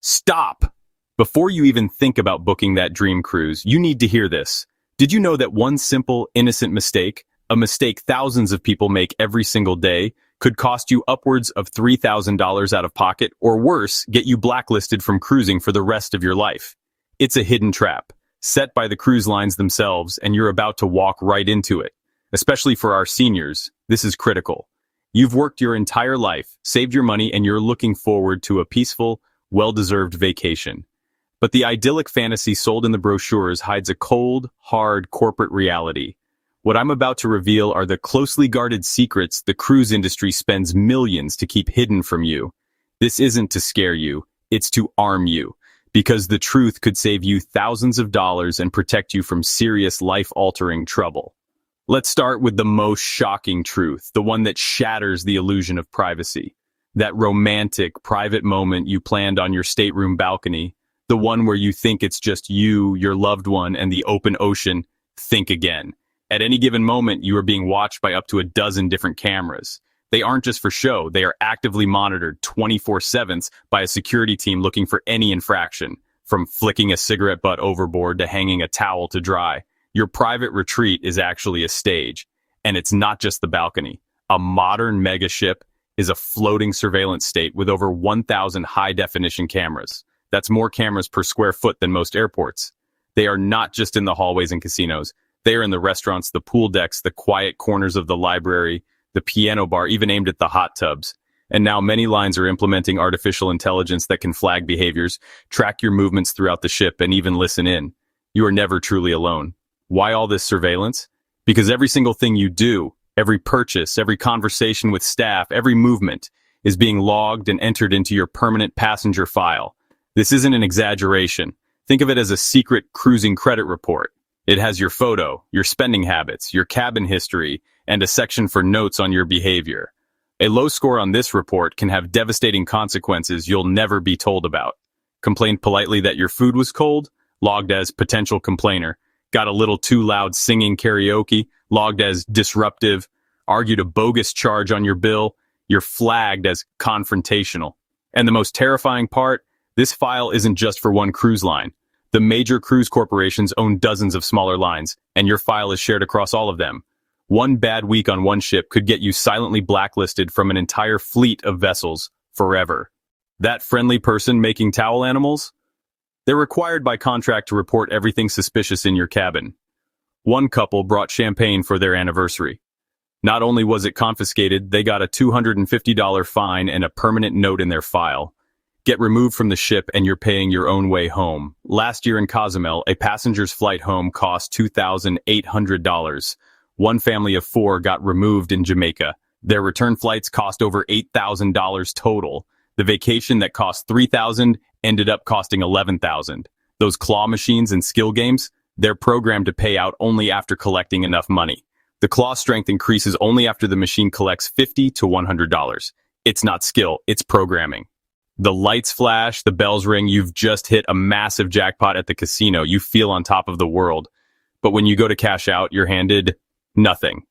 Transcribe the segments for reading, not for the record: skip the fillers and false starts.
Stop! Before you even think about booking that dream cruise, you need to hear this. Did you know that one simple, innocent mistake, a mistake thousands of people make every single day, could cost you upwards of $3,000 out of pocket, or worse, get you blacklisted from cruising for the rest of your life? It's a hidden trap, set by the cruise lines themselves, and you're about to walk right into it. Especially for our seniors, this is critical. You've worked your entire life, saved your money, and you're looking forward to a peaceful, well-deserved vacation. But the idyllic fantasy sold in the brochures hides a cold, hard corporate reality. What I'm about to reveal are the closely guarded secrets the cruise industry spends millions to keep hidden from you. This isn't to scare you, it's to arm you, because the truth could save you thousands of dollars and protect you from serious life-altering trouble. Let's start with the most shocking truth, the one that shatters the illusion of privacy. That romantic, private moment you planned on your stateroom balcony, the one where you think it's just you, your loved one, and the open ocean. Think again. At any given moment, you are being watched by up to a dozen different cameras. They aren't just for show, they are actively monitored 24/7 by a security team looking for any infraction, from flicking a cigarette butt overboard to hanging a towel to dry. Your private retreat is actually a stage, and it's not just the balcony. A modern megaship is a floating surveillance state with over 1,000 high-definition cameras. That's more cameras per square foot than most airports. They are not just in the hallways and casinos. They are in the restaurants, the pool decks, the quiet corners of the library, the piano bar, even aimed at the hot tubs. And now many lines are implementing artificial intelligence that can flag behaviors, track your movements throughout the ship, and even listen in. You are never truly alone. Why all this surveillance? Because every single thing you do, every purchase, every conversation with staff, every movement is being logged and entered into your permanent passenger file. This isn't an exaggeration. Think of it as a secret cruising credit report. It has your photo, your spending habits, your cabin history, and a section for notes on your behavior. A low score on this report can have devastating consequences you'll never be told about. Complained politely that your food was cold? Logged as potential complainer. Got a little too loud singing karaoke? Logged as disruptive. Argued a bogus charge on your bill? You're flagged as confrontational. And the most terrifying part? This file isn't just for one cruise line. The major cruise corporations own dozens of smaller lines, and your file is shared across all of them. One bad week on one ship could get you silently blacklisted from an entire fleet of vessels forever. That friendly person making towel animals? They're required by contract to report everything suspicious in your cabin. One couple brought champagne for their anniversary. Not only was it confiscated, they got a $250 fine and a permanent note in their file. Get removed from the ship and you're paying your own way home. Last year in Cozumel, a passenger's flight home cost $2,800. One family of 4 got removed in Jamaica. Their return flights cost over $8,000 total. The vacation that cost $3,000 ended up costing $11,000. Those claw machines and skill games, they're programmed to pay out only after collecting enough money. The claw strength increases only after the machine collects $50 to $100. It's not skill, it's programming. The lights flash, the bells ring, you've just hit a massive jackpot at the casino. You feel on top of the world. But when you go to cash out, you're handed nothing.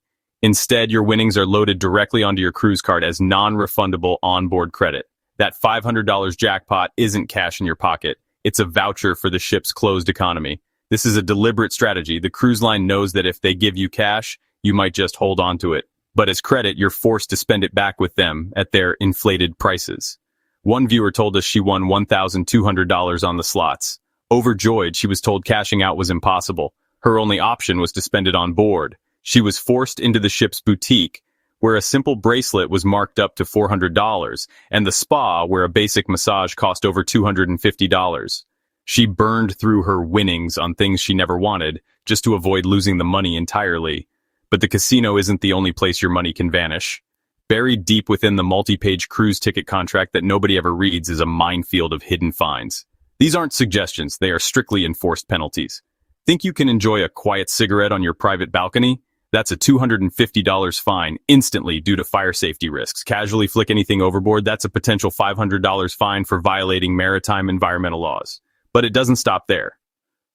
Instead, your winnings are loaded directly onto your cruise card as non-refundable onboard credit. That $500 jackpot isn't cash in your pocket. It's a voucher for the ship's closed economy. This is a deliberate strategy. The cruise line knows that if they give you cash, you might just hold on to it. But as credit, you're forced to spend it back with them at their inflated prices. One viewer told us she won $1,200 on the slots. Overjoyed, she was told cashing out was impossible. Her only option was to spend it on board. She was forced into the ship's boutique, where a simple bracelet was marked up to $400, and the spa, where a basic massage cost over $250. She burned through her winnings on things she never wanted, just to avoid losing the money entirely. But the casino isn't the only place your money can vanish. Buried deep within the multi-page cruise ticket contract that nobody ever reads is a minefield of hidden fines. These aren't suggestions, they are strictly enforced penalties. Think you can enjoy a quiet cigarette on your private balcony? That's a $250 fine instantly due to fire safety risks. Casually flick anything overboard, that's a potential $500 fine for violating maritime environmental laws. But it doesn't stop there.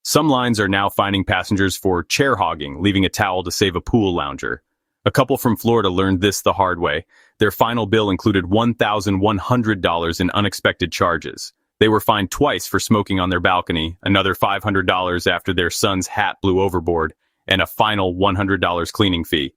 Some lines are now fining passengers for chair hogging, leaving a towel to save a pool lounger. A couple from Florida learned this the hard way. Their final bill included $1,100 in unexpected charges. They were fined twice for smoking on their balcony, another $500 after their son's hat blew overboard, and a final $100 cleaning fee.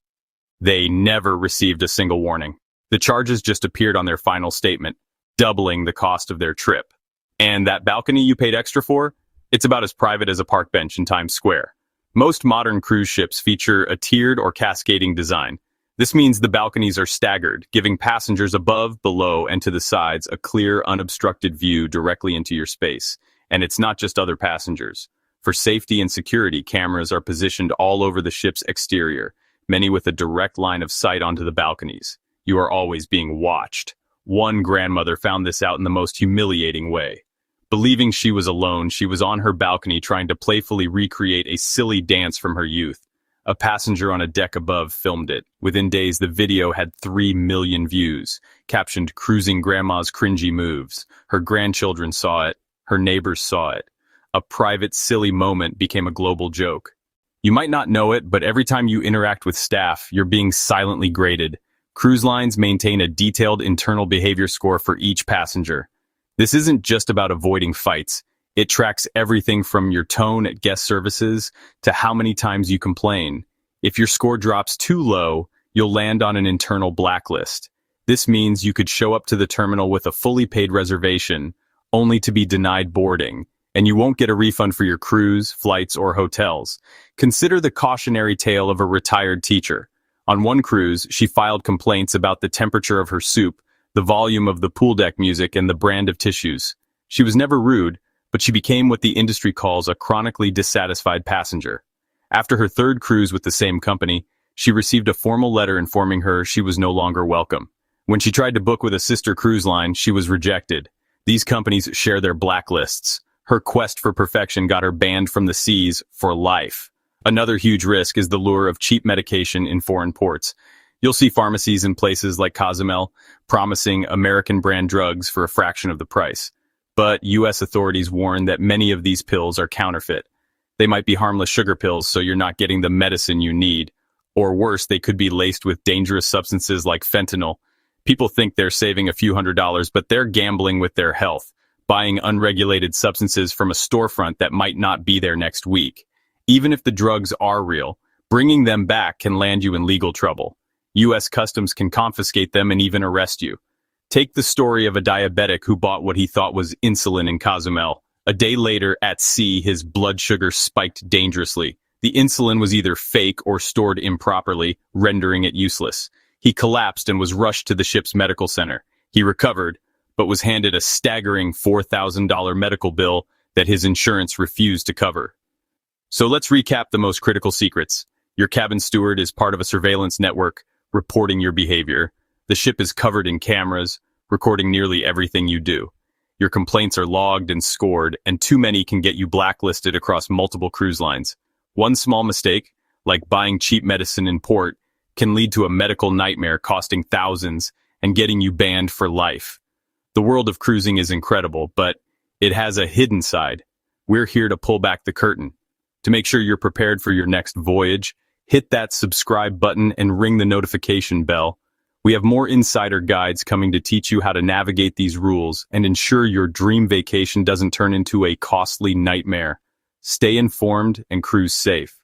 They never received a single warning. The charges just appeared on their final statement, doubling the cost of their trip. And that balcony you paid extra for? It's about as private as a park bench in Times Square. Most modern cruise ships feature a tiered or cascading design. This means the balconies are staggered, giving passengers above, below, and to the sides a clear, unobstructed view directly into your space. And it's not just other passengers. For safety and security, cameras are positioned all over the ship's exterior, many with a direct line of sight onto the balconies. You are always being watched. One grandmother found this out in the most humiliating way. Believing she was alone, she was on her balcony trying to playfully recreate a silly dance from her youth. A passenger on a deck above filmed it. Within days, the video had 3 million views, captioned "Cruising Grandma's Cringy Moves." Her grandchildren saw it. Her neighbors saw it. A private, silly moment became a global joke. You might not know it, but every time you interact with staff, you're being silently graded. Cruise lines maintain a detailed internal behavior score for each passenger. This isn't just about avoiding fights. It tracks everything from your tone at guest services to how many times you complain. If your score drops too low, you'll land on an internal blacklist. This means you could show up to the terminal with a fully paid reservation, only to be denied boarding, and you won't get a refund for your cruise, flights, or hotels. Consider the cautionary tale of a retired teacher. On one cruise, she filed complaints about the temperature of her soup, the volume of the pool deck music, and the brand of tissues. She was never rude, but she became what the industry calls a chronically dissatisfied passenger. After her third cruise with the same company, she received a formal letter informing her she was no longer welcome. When she tried to book with a sister cruise line, she was rejected. These companies share their blacklists. Her quest for perfection got her banned from the seas for life. Another huge risk is the lure of cheap medication in foreign ports. You'll see pharmacies in places like Cozumel promising American brand drugs for a fraction of the price. But U.S. authorities warn that many of these pills are counterfeit. They might be harmless sugar pills, so you're not getting the medicine you need. Or worse, they could be laced with dangerous substances like fentanyl. People think they're saving a few $100s, but they're gambling with their health, buying unregulated substances from a storefront that might not be there next week. Even if the drugs are real, bringing them back can land you in legal trouble. U.S. Customs can confiscate them and even arrest you. Take the story of a diabetic who bought what he thought was insulin in Cozumel. A day later, at sea, his blood sugar spiked dangerously. The insulin was either fake or stored improperly, rendering it useless. He collapsed and was rushed to the ship's medical center. He recovered, but was handed a staggering $4,000 medical bill that his insurance refused to cover. So let's recap the most critical secrets. Your cabin steward is part of a surveillance network reporting your behavior. The ship is covered in cameras, recording nearly everything you do. Your complaints are logged and scored, and too many can get you blacklisted across multiple cruise lines. One small mistake, like buying cheap medicine in port, can lead to a medical nightmare costing thousands and getting you banned for life. The world of cruising is incredible, but it has a hidden side. We're here to pull back the curtain. To make sure you're prepared for your next voyage, hit that subscribe button and ring the notification bell. We have more insider guides coming to teach you how to navigate these rules and ensure your dream vacation doesn't turn into a costly nightmare. Stay informed and cruise safe.